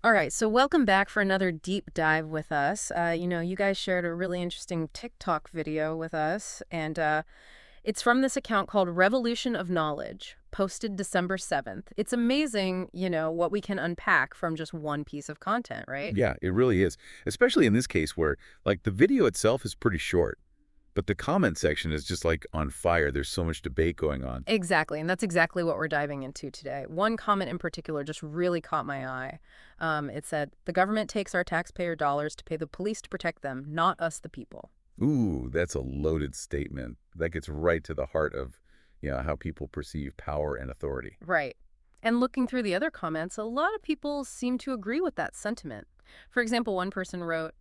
All right, so welcome back for another deep dive with us. You guys shared a really interesting TikTok video with us, and it's from this account called Revolution of Knowledge, posted December 7th. It's amazing, what we can unpack from just one piece of content, right? Yeah, it really is. Especially in this case where, like, the video itself is pretty short, but the comment section is just, like, on fire. There's so much debate going on. Exactly, and that's exactly what we're diving into today. One comment in particular just really caught my eye. It said, "The government takes our taxpayer dollars to pay the police to protect them, not us, the people." Ooh, that's a loaded statement. That gets right to the heart of, how people perceive power and authority. Right. And looking through the other comments, a lot of people seem to agree with that sentiment. For example, one person wrote,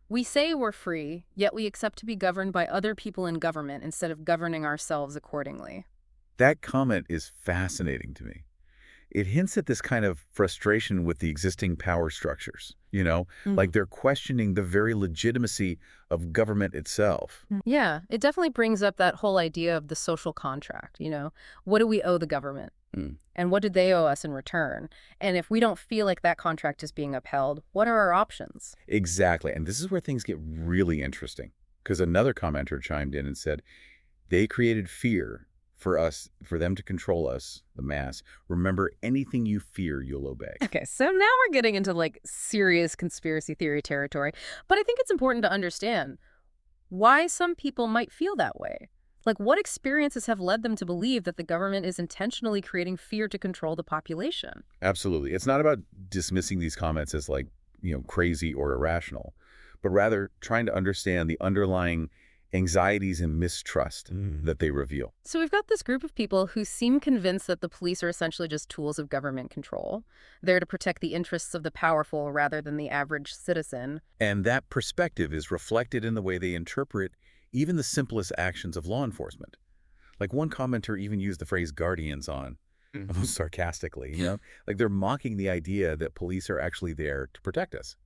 "We say we're free, yet we accept to be governed by other people in government instead of governing ourselves accordingly." That comment is fascinating to me. It hints at this kind of frustration with the existing power structures, like they're questioning the very legitimacy of government itself. Yeah, it definitely brings up that whole idea of the social contract, What do we owe the government? Mm. And what do they owe us in return? And if we don't feel like that contract is being upheld, what are our options? Exactly. And this is where things get really interesting because another commenter chimed in and said, they created fear for us, for them to control us, the mass. Remember, anything you fear, you'll obey. Okay, so now we're getting into like serious conspiracy theory territory. But I think it's important to understand why some people might feel that way. Like, what experiences have led them to believe that the government is intentionally creating fear to control the population? Absolutely. It's not about dismissing these comments as like, crazy or irrational, but rather trying to understand the underlying anxieties and mistrust that they reveal. So we've got this group of people who seem convinced that the police are essentially just tools of government control. They're to protect the interests of the powerful rather than the average citizen. And that perspective is reflected in the way they interpret even the simplest actions of law enforcement. Like one commenter even used the phrase guardians on, almost sarcastically, like they're mocking the idea that police are actually there to protect us.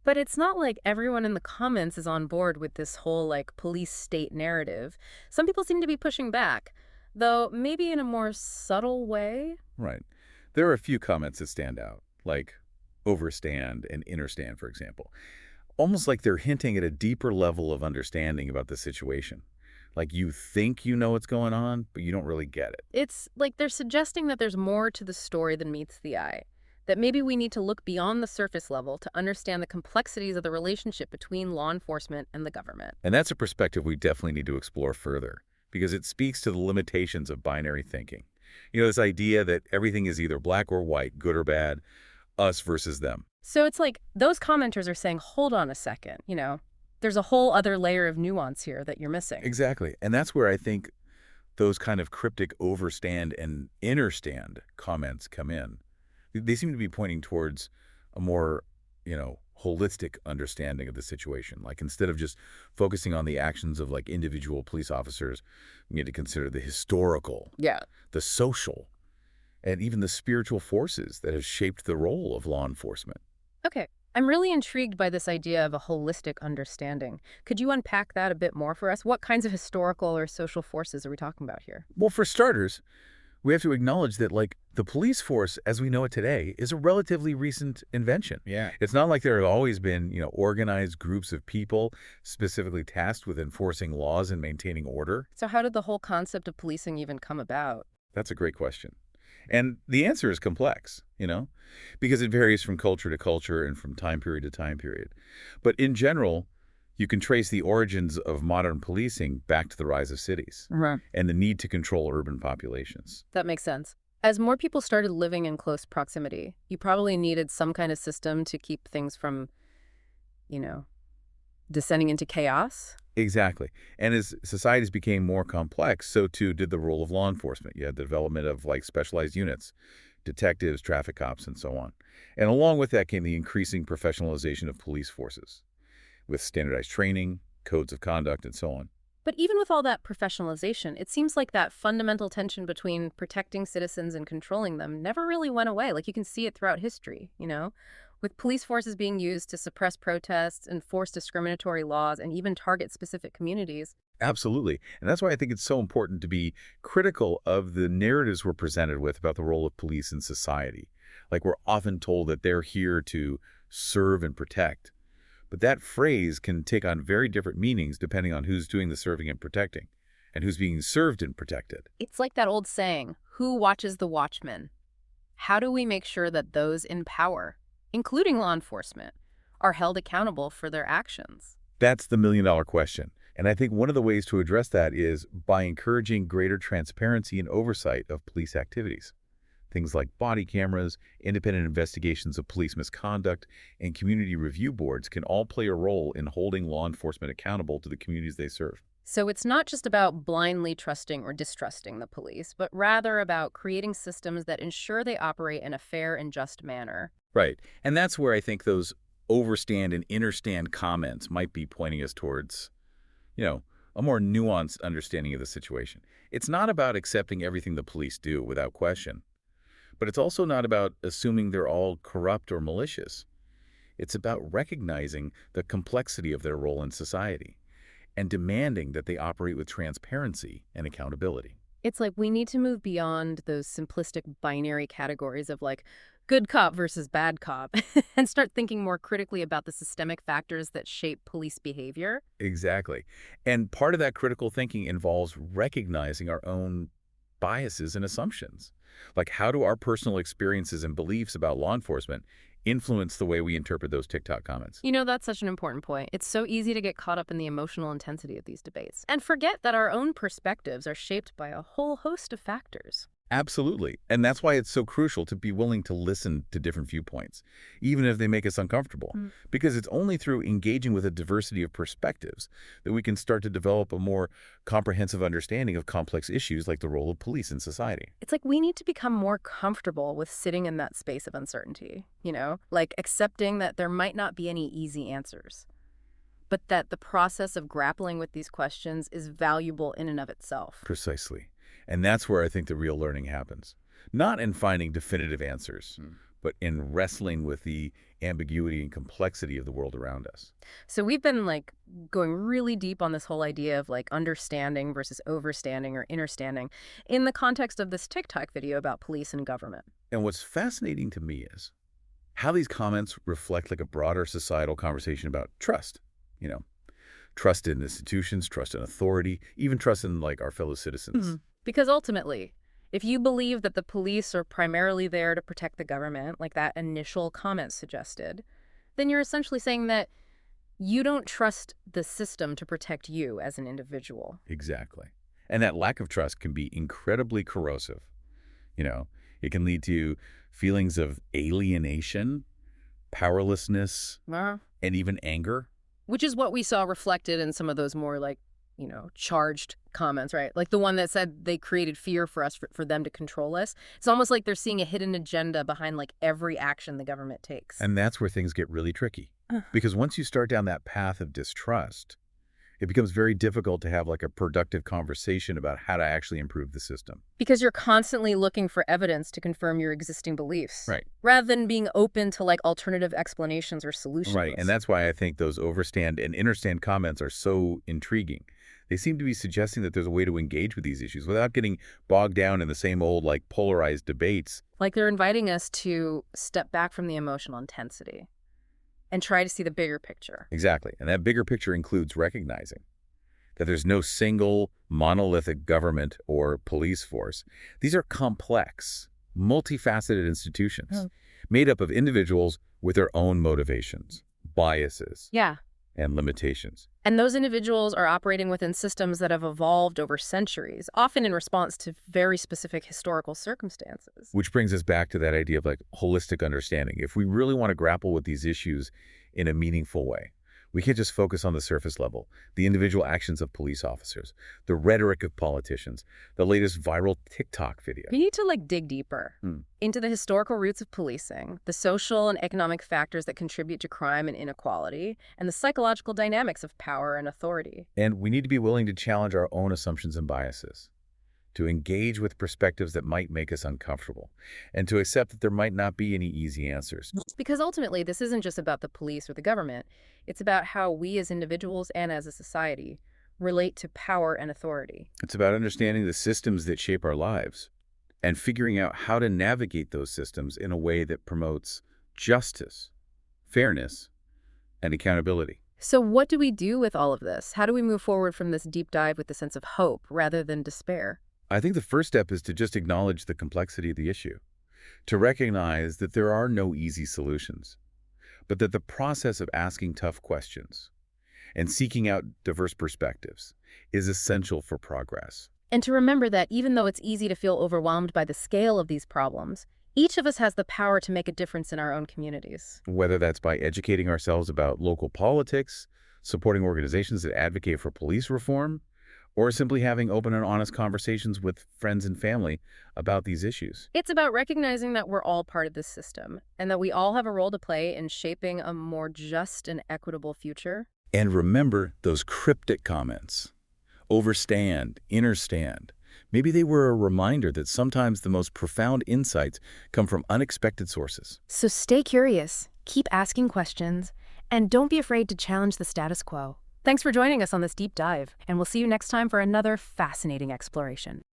But it's not like everyone in the comments is on board with this whole like police state narrative. Some people seem to be pushing back, though maybe in a more subtle way. Right. There are a few comments that stand out, like overstand and understand, for example. Almost like they're hinting at a deeper level of understanding about the situation. Like you think you know what's going on, but you don't really get it. It's like they're suggesting that there's more to the story than meets the eye. That maybe we need to look beyond the surface level to understand the complexities of the relationship between law enforcement and the government. And that's a perspective we definitely need to explore further because it speaks to the limitations of binary thinking. This idea that everything is either black or white, good or bad, us versus them. So it's like those commenters are saying, hold on a second, there's a whole other layer of nuance here that you're missing. Exactly. And that's where I think those kind of cryptic overstand and understand comments come in. They seem to be pointing towards a more, holistic understanding of the situation. Like instead of just focusing on the actions of like individual police officers, we need to consider the historical, Yeah. the social, and even the spiritual forces that have shaped the role of law enforcement. Okay. I'm really intrigued by this idea of a holistic understanding. Could you unpack that a bit more for us? What kinds of historical or social forces are we talking about here? Well, for starters, we have to acknowledge that, like, the police force, as we know it today, is a relatively recent invention. Yeah. It's not like there have always been, organized groups of people specifically tasked with enforcing laws and maintaining order. So how did the whole concept of policing even come about? That's a great question. And the answer is complex, because it varies from culture to culture and from time period to time period. But in general, you can trace the origins of modern policing back to the rise of cities Right. and the need to control urban populations. That makes sense. As more people started living in close proximity, you probably needed some kind of system to keep things from, you know, descending into chaos. Exactly. And as societies became more complex, so too did the role of law enforcement. You had the development of like specialized units, detectives, traffic cops, and so on. And along with that came the increasing professionalization of police forces with standardized training, codes of conduct, and so on. But even with all that professionalization, it seems like that fundamental tension between protecting citizens and controlling them never really went away. Like you can see it throughout history, with police forces being used to suppress protests, enforce discriminatory laws, and even target specific communities. Absolutely. And that's why I think it's so important to be critical of the narratives we're presented with about the role of police in society. Like we're often told that they're here to serve and protect. But that phrase can take on very different meanings depending on who's doing the serving and protecting and who's being served and protected. It's like that old saying, who watches the watchman? How do we make sure that those in power, including law enforcement, are held accountable for their actions? That's the million-dollar question. And I think one of the ways to address that is by encouraging greater transparency and oversight of police activities. Things like body cameras, independent investigations of police misconduct, and community review boards can all play a role in holding law enforcement accountable to the communities they serve. So it's not just about blindly trusting or distrusting the police, but rather about creating systems that ensure they operate in a fair and just manner. Right. And that's where I think those overstand and understand comments might be pointing us towards, a more nuanced understanding of the situation. It's not about accepting everything the police do without question, but it's also not about assuming they're all corrupt or malicious. It's about recognizing the complexity of their role in society and demanding that they operate with transparency and accountability. It's like we need to move beyond those simplistic binary categories of like good cop versus bad cop and start thinking more critically about the systemic factors that shape police behavior. Exactly. And part of that critical thinking involves recognizing our own biases and assumptions. Like, how do our personal experiences and beliefs about law enforcement influence the way we interpret those TikTok comments? That's such an important point. It's so easy to get caught up in the emotional intensity of these debates and forget that our own perspectives are shaped by a whole host of factors. Absolutely. And that's why it's so crucial to be willing to listen to different viewpoints, even if they make us uncomfortable. Because it's only through engaging with a diversity of perspectives that we can start to develop a more comprehensive understanding of complex issues like the role of police in society. It's like we need to become more comfortable with sitting in that space of uncertainty, like accepting that there might not be any easy answers, but that the process of grappling with these questions is valuable in and of itself. Precisely. And that's where I think the real learning happens. Not in finding definitive answers, but in wrestling with the ambiguity and complexity of the world around us. So we've been going really deep on this whole idea of understanding versus overstanding or understanding in the context of this TikTok video about police and government. And what's fascinating to me is how these comments reflect a broader societal conversation about trust. Trust in institutions, trust in authority, even trust in our fellow citizens. Because ultimately, if you believe that the police are primarily there to protect the government, like that initial comment suggested, then you're essentially saying that you don't trust the system to protect you as an individual. Exactly. And that lack of trust can be incredibly corrosive. It can lead to feelings of alienation, powerlessness, and even anger. Which is what we saw reflected in some of those more charged comments, right? Like the one that said they created fear for us, for them to control us. It's almost like they're seeing a hidden agenda behind every action the government takes. And that's where things get really tricky. Because once you start down that path of distrust, it becomes very difficult to have a productive conversation about how to actually improve the system. Because you're constantly looking for evidence to confirm your existing beliefs. Right. Rather than being open to alternative explanations or solutions. Right. And that's why I think those overstand and understand comments are so intriguing. They seem to be suggesting that there's a way to engage with these issues without getting bogged down in the same old polarized debates. Like they're inviting us to step back from the emotional intensity and try to see the bigger picture. Exactly. And that bigger picture includes recognizing that there's no single monolithic government or police force. These are complex, multifaceted institutions made up of individuals with their own motivations, biases, and limitations. And those individuals are operating within systems that have evolved over centuries, often in response to very specific historical circumstances. Which brings us back to that idea of holistic understanding. If we really want to grapple with these issues in a meaningful way, we can't just focus on the surface level, the individual actions of police officers, the rhetoric of politicians, the latest viral TikTok video. We need to dig deeper into the historical roots of policing, the social and economic factors that contribute to crime and inequality, and the psychological dynamics of power and authority. And we need to be willing to challenge our own assumptions and biases, to engage with perspectives that might make us uncomfortable, and to accept that there might not be any easy answers. Because ultimately, this isn't just about the police or the government. It's about how we as individuals and as a society relate to power and authority. It's about understanding the systems that shape our lives and figuring out how to navigate those systems in a way that promotes justice, fairness, and accountability. So what do we do with all of this? How do we move forward from this deep dive with a sense of hope rather than despair? I think the first step is to just acknowledge the complexity of the issue, to recognize that there are no easy solutions, but that the process of asking tough questions and seeking out diverse perspectives is essential for progress. And to remember that even though it's easy to feel overwhelmed by the scale of these problems, each of us has the power to make a difference in our own communities. Whether that's by educating ourselves about local politics, supporting organizations that advocate for police reform, or simply having open and honest conversations with friends and family about these issues. It's about recognizing that we're all part of this system and that we all have a role to play in shaping a more just and equitable future. And remember those cryptic comments. Overstand, understand. Maybe they were a reminder that sometimes the most profound insights come from unexpected sources. So stay curious, keep asking questions, and don't be afraid to challenge the status quo. Thanks for joining us on this deep dive, and we'll see you next time for another fascinating exploration.